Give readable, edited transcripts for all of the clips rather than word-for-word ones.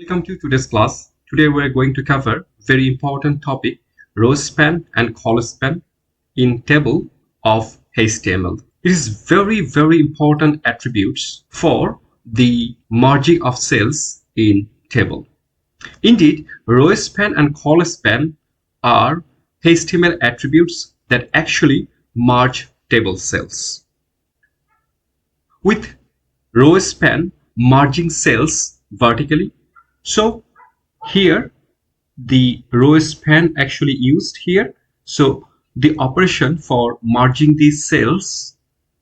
Welcome to today's class. Today we are going to cover very important topic, Rowspan and Colspan in table of HTML. It is very important attributes for the merging of cells in table. Indeed, Rowspan and Colspan are HTML attributes that actually merge table cells. With Rowspan merging cells vertically, so here the Rowspan actually used here. So the operation for merging these cells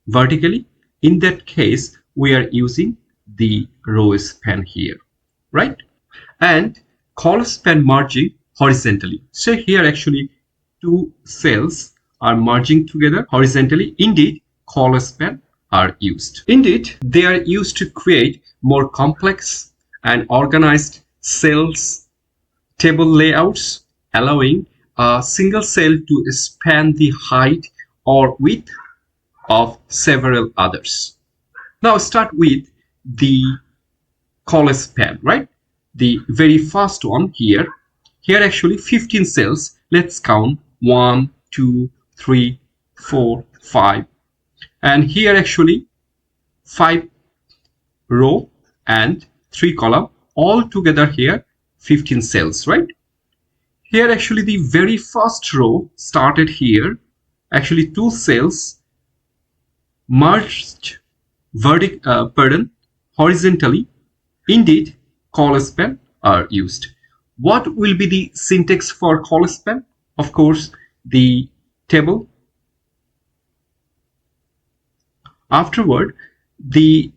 vertically, in that case we are using the Rowspan here, right? And Colspan merging horizontally. So here actually two cells are merging together horizontally. Indeed, Colspan are used. Indeed, they are used to create more complex and organized cells table layouts, allowing a single cell to span the height or width of several others. Now start with the Colspan, right? The very first one here. Here actually 15 cells. Let's count 1, 2, 3, 4, 5. And here actually 5 row and 3 column, all together here 15 cells, right? Here actually the very first row started here, actually 2 cells merged horizontally. Indeed, Colspan are used. What will be the syntax for Colspan? Of course, the table. Afterward, the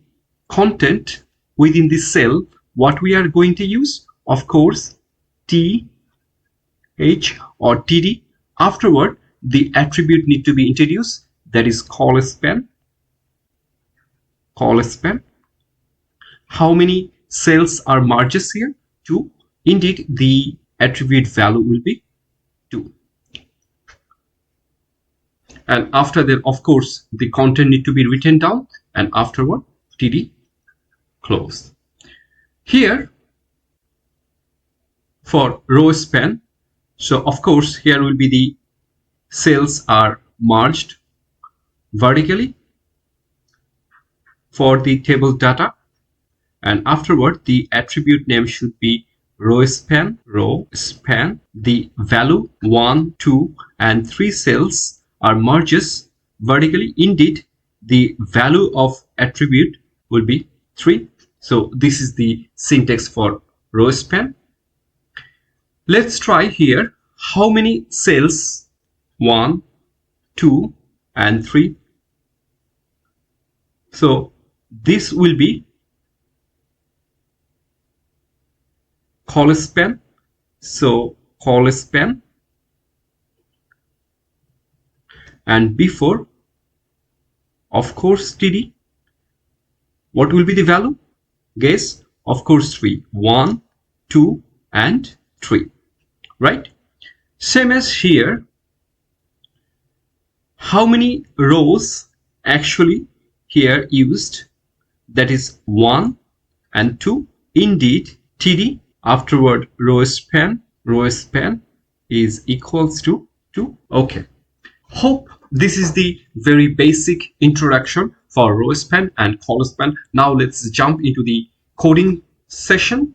content within the cell, what we are going to use, of course, T, H or TD. Afterward, the attribute need to be introduced, that is Colspan. How many cells are merges here? 2. Indeed, the attribute value will be 2. And after that, of course, the content need to be written down, and afterward TD close. Here for Rowspan, so of course here will be the cells are merged vertically for the table data, and afterward the attribute name should be Rowspan. The value 1, 2 and 3 cells are merges vertically. Indeed, the value of attribute will be 3. So this is the syntax for Rowspan. Let's try here how many cells 1, 2 and 3. So this will be Colspan. So Colspan, and before, of course, TD. What will be the value? Guess. Of course 3. 1, 2 and 3, right? Same as here. How many rows actually here used? That is 1 and 2. Indeed, TD. Afterward Rowspan is equals to 2. Okay. Hope this is the very basic introduction for Rowspan and Colspan. Now let's jump into the coding session.